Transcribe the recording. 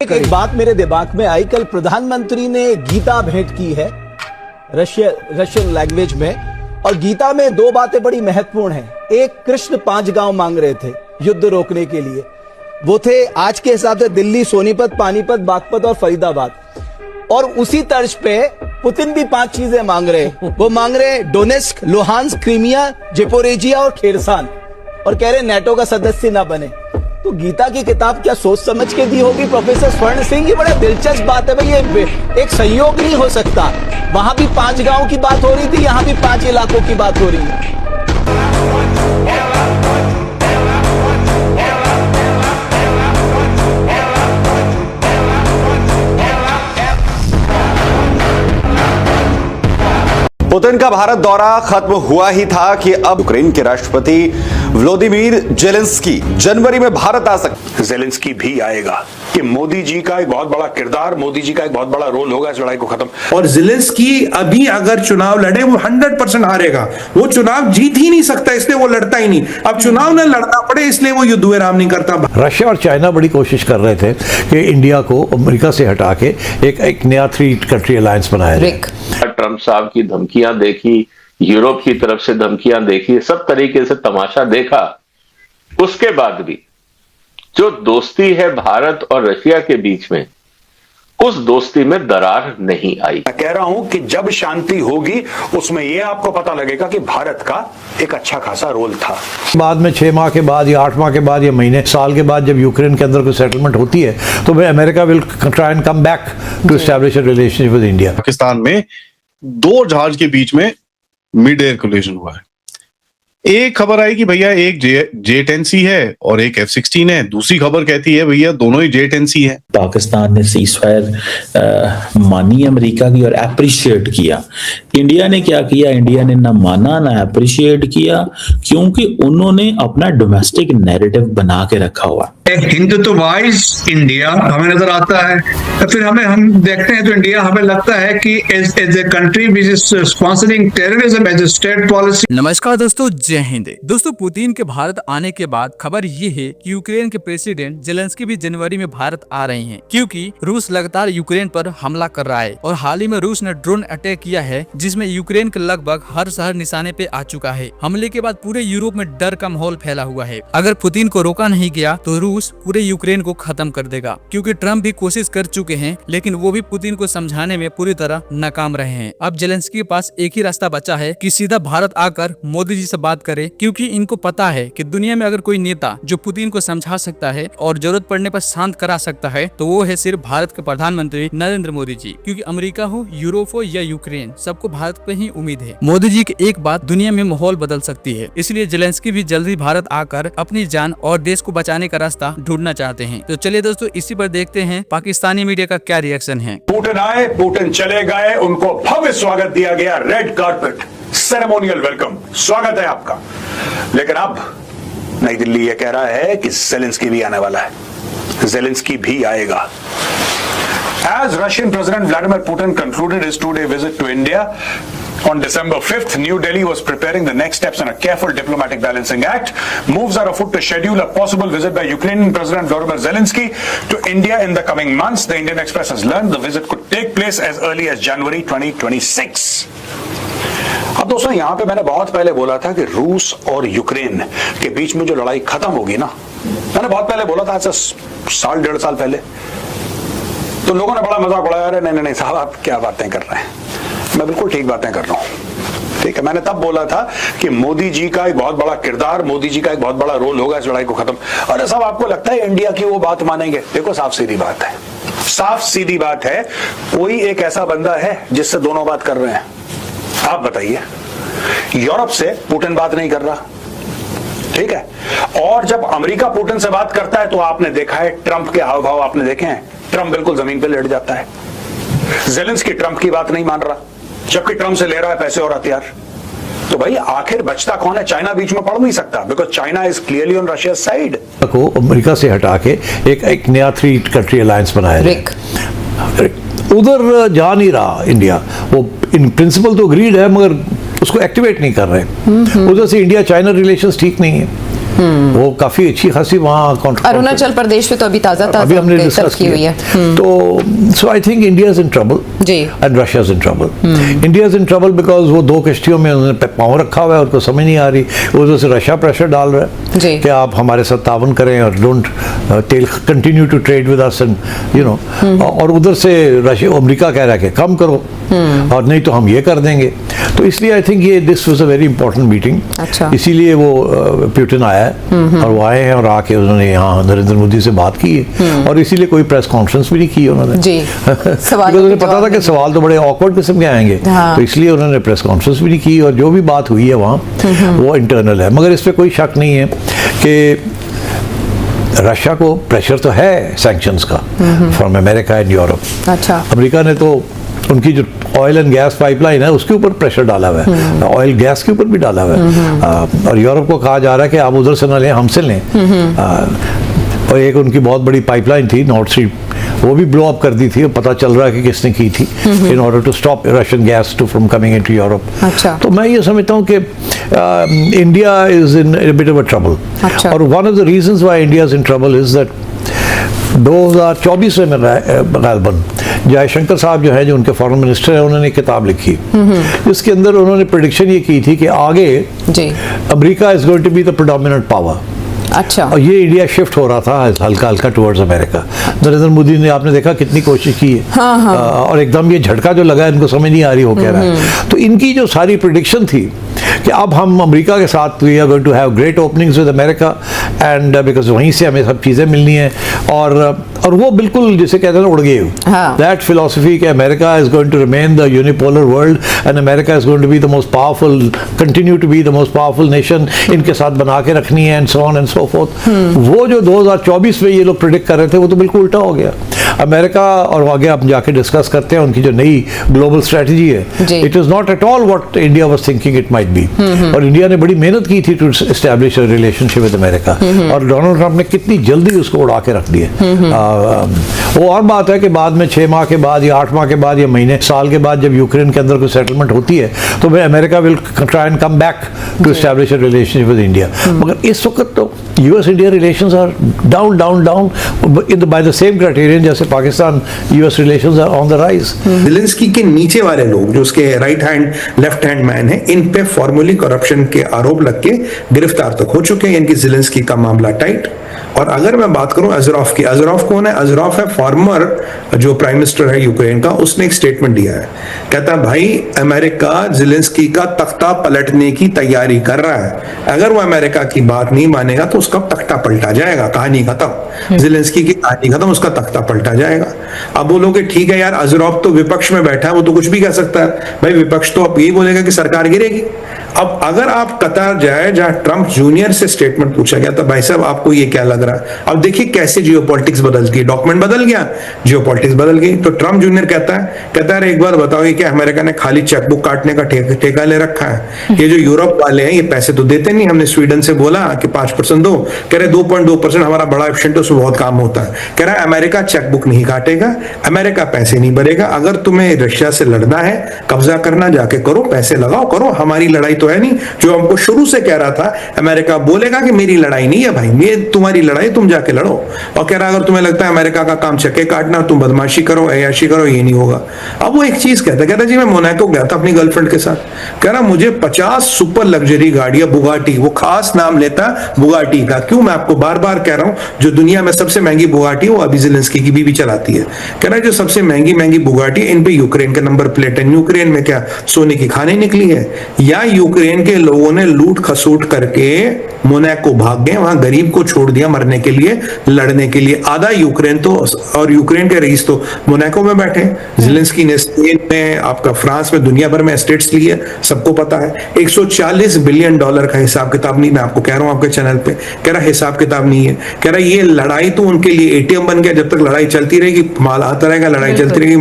एक बात मेरे दिमाग में आई, कल प्रधानमंत्री ने गीता भेंट की है रशियन लैंग्वेज में, और गीता में दो बातें बड़ी महत्वपूर्ण हैं। एक, कृष्ण 5 गांव मांग रहे थे युद्ध रोकने के लिए, वो थे आज के हिसाब से दिल्ली, सोनीपत, पानीपत, बागपत और फरीदाबाद। और उसी तर्ज पे पुतिन भी 5 चीजें मांग रहे हैं। वो मांग रहे डोनेस्क, लुहांस्क, क्रीमिया, जेपोरेजिया और खेरसान, और कह रहे नेटो का सदस्य ना बने। तो गीता की किताब क्या सोच समझ के दी होगी प्रोफेसर स्वर्ण सिंह? ये बड़ा दिलचस्प बात है भाई, ये एक संयोग नहीं हो सकता। वहां भी 5 गांव की बात हो रही थी, यहां भी 5 इलाकों की बात हो रही है। पुतिन का भारत दौरा खत्म हुआ ही था कि अब यूक्रेन के राष्ट्रपति व्लादिमीर जेलेंस्की जनवरी में भारत आ सकते। जेलेंस्की भी आएगा कि मोदी जी का एक बहुत बड़ा किरदार, मोदी जी का एक बहुत बड़ा रोल होगा इस लड़ाई को खत्म। और जेलेंस्की अभी अगर चुनाव लड़े वो 100% हारेगा। वो चुनाव जीत ही नहीं सकता, इसलिए वो लड़ता ही नहीं। अब चुनाव न लड़ना पड़े इसलिए वो युद्ध विराम नहीं करता। रशिया और चाइना बड़ी कोशिश कर रहे थे कि इंडिया को अमेरिका से हटा के एक नया 3 कंट्री अलायंस बनाया जाए। ट्रंप साहब की धमकियां देखी, यूरोप की तरफ से धमकियां देखी, सब तरीके से तमाशा देखा। उसके बाद भी जो दोस्ती है भारत और रशिया के बीच में, उस दोस्ती में दरार नहीं आई। मैं कह रहा हूं कि जब शांति होगी उसमें यह आपको पता लगेगा कि भारत का एक अच्छा खासा रोल था। बाद में 6 माह के बाद या 8 माह के बाद या महीने, साल के बाद जब यूक्रेन के अंदर कोई सेटलमेंट होती है तो America will try and come back to establish a relationship with India. Pakistan में 2 जहाज के बीच में मिड एयर कोलिजन हुआ है। एक खबर आई कि भैया एक J-10C है और एक F-16 है, दूसरी खबर कहती है भैया दोनों ही J-10C है। पाकिस्तान ने सीज फायर मानी अमेरिका की और अप्रिशिएट किया। इंडिया ने क्या किया? इंडिया ने ना माना ना अप्रिशिएट किया, क्योंकि उन्होंने अपना डोमेस्टिक नैरेटिव बना के रखा हुआ। एक हिंदुत्ववाइज इंडिया हमें नजर आता है, तो फिर हम देखते हैं तो इंडिया हमें लगता है कि as a country which is sponsoring terrorism as a state policy. नमस्कार दोस्तों, जय हिंद। दोस्तों, पुतिन के भारत आने के बाद खबर ये है कि यूक्रेन के प्रेसिडेंट जेलेंस्की भी जनवरी में भारत आ रहे हैं, क्योंकि रूस लगातार यूक्रेन पर हमला कर रहा है। और हाल ही में रूस ने ड्रोन अटैक किया है, जिसमें यूक्रेन के लगभग हर शहर निशाने पे आ चुका है। हमले के बाद पूरे यूरोप में डर का माहौल फैला हुआ है। अगर पुतिन को रोका नहीं गया तो रूस पूरे यूक्रेन को खत्म कर देगा, क्योंकि ट्रम्प भी कोशिश कर चुके हैं, लेकिन वो भी पुतिन को समझाने में पूरी तरह नाकाम रहे हैं। अब जेलेंस्की के पास एक ही रास्ता बचा है कि सीधा भारत आकर मोदी जी से बात करे, क्योंकि इनको पता है कि दुनिया में अगर कोई नेता जो पुतिन को समझा सकता है और जरूरत पड़ने पर शांत करा सकता है तो वो है सिर्फ भारत के प्रधानमंत्री नरेंद्र मोदी जी। क्योंकि अमेरिका हो, यूरोप हो या यूक्रेन, सबको भारत पे ही उम्मीद है। मोदी जी की एक बात दुनिया में माहौल बदल सकती है, इसलिए जेलेंस्की भी जल्दी भारत आकर अपनी जान और देश को बचाने का रास्ता ढूंढना चाहते हैं। तो चलिए दोस्तों, इसी पर देखते हैं पाकिस्तानी मीडिया का क्या रिएक्शन है। पुतिन आए, पुतिन चले गए, उनको भव्य स्वागत दिया गया, रेड कारपेट, सेरेमोनियल वेलकम, स्वागत है आपका। लेकिन अब नई दिल्ली ये कह रहा है कि जेलेंस्की भी आने वाला है, जेलेंस्की भी आएगा। As Russian President Vladimir Putin concluded his 2-day visit to India on December 5th, New Delhi was preparing the next steps in a careful diplomatic balancing act. Moves are afoot to schedule a possible visit by Ukrainian President Volodymyr Zelensky to India in the coming months. The Indian Express has learned the visit could take place as early as January 2026. अब दोस्तों, यहां पे मैंने बहुत पहले बोला था कि रूस और यूक्रेन के बीच में जो लड़ाई खत्म होगी ना, मैंने बहुत पहले बोला था, आज से 1.5 साल पहले। तो लोगों ने बड़ा मजाक उड़ाया, अरे नहीं साहब आप क्या बातें कर रहे हैं। मैं बिल्कुल ठीक बातें कर रहा हूं, ठीक है। मैंने तब बोला था कि मोदी जी का एक बहुत बड़ा किरदार, मोदी जी का एक बहुत बड़ा रोल होगा इस लड़ाई को खत्म। अरे साहब, आपको लगता है इंडिया की वो बात मानेंगे? देखो, साफ सीधी बात है, साफ सीधी बात है। कोई एक ऐसा बंदा है जिससे दोनों बात कर रहे हैं? आप बताइए। यूरोप से पुतिन बात नहीं कर रहा, ठीक है। और जब अमेरिका पुतिन से बात करता है तो आपने देखा है ट्रंप के हाव भाव आपने देखे हैं, ट्रंप बिल्कुल जमीन पे लेट जाता है। जेलेंस्की ट्रंप की बात नहीं मान रहा, जबकि ट्रंप से ले रहा है पैसे और हथियार। तो भाई आखिर बचता कौन है? चाइना बीच में पड़ नहीं सकता, because China is clearly on Russia side. को अमेरिका से हटा के एक नया 3 कंट्री अलायंस बनाया जाए। उधर जा नहीं रहा इंडिया, वो इन प्रिंसिपल तो अग्रीड है मगर उसको एक्टिवेट नहीं कर रहे। उधर से इंडिया चाइना रिलेशंस ठीक नहीं है। वो काफी अच्छी खासी वहाँ अरुणाचल प्रदेश में तो अभी ताजा अभी हमने डिस्कस की हुई है। तो so I think India is in trouble जी and Russia is in trouble. India is in trouble because वो दो कश्तियों में उन्होंने पाँव रखा हुआ है, उनको समझ नहीं आ रही, उधर से रशिया प्रेशर डाल रहा है जी कि आप हमारे साथ तावन करें और don't continue to trade with us and you know, और उधर से रशिया अमेरिका कह रहा है कि कम करो और नहीं तो हम ये कर देंगे। तो इसलिए आई थिंक ये this was a very important meeting. अच्छा। इसीलिए वो पुतिन आया है और वो आए हैं और आके उन्होंने यहाँ नरेंद्र मोदी से बात की है और इसीलिए कोई प्रेस कॉन्फ्रेंस भी नहीं की उन्होंने जी सवाल उन्हें पता था कि सवाल तो बड़े ऑकवर्ड किस्म के आएंगे। हाँ। तो इसलिए उन्होंने प्रेस कॉन्फ्रेंस भी नहीं की और जो भी बात हुई है वहाँ वो इंटरनल है। मगर इस पर कोई शक नहीं है कि रशिया को प्रेशर तो है सैंक्शंस का फ्रॉम अमेरिका एंड यूरोप। अच्छा। अमेरिका ने तो उनकी जो ऑयल एंड गैस पाइपलाइन है उसके ऊपर प्रेशर डाला हुआ है, ऑयल गैस के ऊपर भी डाला हुआ है और यूरोप को कहा जा रहा है कि आप उधर से ना लें, हमसे लें। और एक उनकी बहुत बड़ी पाइपलाइन थी नॉर्थ स्ट्रीम, वो भी ब्लो अप कर दी थी, पता चल रहा है कि किसने की थी in order to stop Russian gas to from coming into Europe. अच्छा। तो मैं ये समझता हूँ कि India is in a bit of a trouble. अच्छा। और one of the reasons why India is in trouble is that 2024 में गालबन जयशंकर साहब जो है, जो उनके फॉरेन मिनिस्टर हैं, उन्होंने एक किताब लिखी जिसके अंदर उन्होंने प्रेडिक्शन ये की थी कि आगे जी America is going to be the predominant power. अच्छा। और ये इंडिया शिफ्ट हो रहा था हल्का हल्का टुवर्ड्स अमेरिका। नरेंद्र मोदी ने आपने देखा कितनी कोशिश की है। हाँ, हाँ। और एकदम ये झटका जो लगा इनको समझ नहीं आ रही हो कह रहा है। तो इनकी जो सारी प्रेडिक्शन थी कि अब हम अमेरिका के साथ we are going to have great openings with America and because वहीं से हमें सब चीज़ें मिलनी है और वो बिल्कुल जिसे कहते हैं उड़ गए। दैट फिलोसफी कि America is going to remain the unipolar world and America is going to be the most powerful, continue to be the most powerful nation, इनके साथ बना के रखनी है and so on and so forth. वो जो 2024 में ये लोग प्रेडिक्ट कर रहे थे वो तो बिल्कुल उल्टा हो गया। अमेरिका और आगे आप जाके डिस्कस करते हैं उनकी जो नई ग्लोबल स्ट्रेटजी है, it is not at all what India was thinking it might be. और इंडिया ने बड़ी मेहनत की थी to establish a relationship with America और डोनाल्ड ट्रंप ने कितनी जल्दी उसको उड़ा के रख दिया। वो और बात है कि बाद में 6 माह के बाद या 8 माह के बाद या महीने साल के बाद जब यूक्रेन के अंदर कोई सेटलमेंट होती है तो फिर America will try and come back to establish a relationship with India. मगर इस वक्त तो US India relations are down down down by the same criterion जैसे Pakistan US relations are on the rise. Zelensky के नीचे वाले लोग जो उसके right hand left hand man है, इन पे फॉर्मली करप्शन के आरोप लग के गिरफ्तार तक हो चुके हैं। इनकी ज़ेलेंस्की का मामला टाइट। और अगर मैं बात करूं अजरॉफ की, अजरॉफ कौन है? अजरॉफ है फॉर्मर जो प्राइम मिनिस्टर है यूक्रेन का। उसने एक स्टेटमेंट दिया है, कहता है भाई अमेरिका ज़ेलेंस्की का तख्ता पलटने की तैयारी कर रहा है, अगर वो अमेरिका की बात नहीं मानेगा तो उसका तख्ता पलटा जाएगा। कहानी खत्म, ज़ेलेंस्की की कहानी खत्म, उसका तख्ता पलटा जाएगा। अब बोलोगे ठीक है यार, अजरॉफ तो विपक्ष में बैठा है, वो तो कुछ भी कह सकता है। भाई विपक्ष तो अब यही बोलेगा कि सरकार गिरेगी। अब अगर आप कतार जाए जहां ट्रंप जूनियर से स्टेटमेंट पूछा गया तो भाई साहब आपको ये क्या लग रहा है? अब देखिए कैसे जियोपॉलिटिक्स बदल गई, डॉक्यूमेंट बदल गया, जियोपॉलिटिक्स बदल गई। तो ट्रंप जूनियर कहता है एक बार बताओ ये क्या अमेरिका ने खाली चेकबुक काटने का ठेका ले रखा है? ये जो यूरोप वाले हैं ये पैसे तो देते नहीं। हमने स्वीडन से बोला कि 5% दो, कह रहे 2.2% हमारा बड़ा एफिशिएंट है, उसमें बहुत काम होता है। कह रहा है अमेरिका चेकबुक नहीं काटेगा, अमेरिका पैसे नहीं भरेगा। अगर तुम्हें रशिया से लड़ना है, कब्जा करना, जाके करो, पैसे लगाओ, करो, हमारी लड़ाई तो है नहीं। जो हमको शुरू से कह रहा था अमेरिका बोलेगा कि मेरी लड़ाई नहीं है भाई, ये तुम्हारी लड़ाई, तुम जाके लड़ो। और कह रहा अगर तुम्हें लगता है अमेरिका का काम चक्के काटना, तुम बदमाशी करो, अय्याशी करो, ये नहीं होगा। अब वो एक चीज कहता जी मैं मोनाको गया था अपनी गर्लफ्रेंड के साथ, कह रहा मुझे 50 सुपर लग्जरी गाड़ियां, बुगाटी, वो खास नाम लेता बुगाटी का। क्यों? मैं आपको बार बार कह रहा हूं जो दुनिया में सबसे महंगी बुगाटी वो अभी ज़ेलेंस्की की बीवी चलाती है। कह रहा जो सबसे महंगी महंगी बुगाटी इन पे यूक्रेन का नंबर प्लेट है। यूक्रेन में क्या सोने की खाने निकली है, या यूक्रेन के लोगों ने लूट खसूट करके मोनाको भाग गए, वहां गरीब को छोड़ दिया मरने के लिए, लड़ने के लिए। आधा यूक्रेन तो, और यूक्रेन के रईस तो मोनाको में बैठे। ज़ेलेंस्की ने स्पेन में, आपका फ्रांस में, दुनिया भर में एस्टेट्स लिए, सबको पता है। $140 बिलियन का हिसाब किताब नहीं, मैं आपको कह रहा हूं आपके चैनल पे, कह रहा हिसाब किताब नहीं है। कह रहा ये लड़ाई तो उनके लिए एटीएम बन गया, जब तक लड़ाई चलती रहेगी माल आता रहेगा, लड़ाई चलती रहेगी।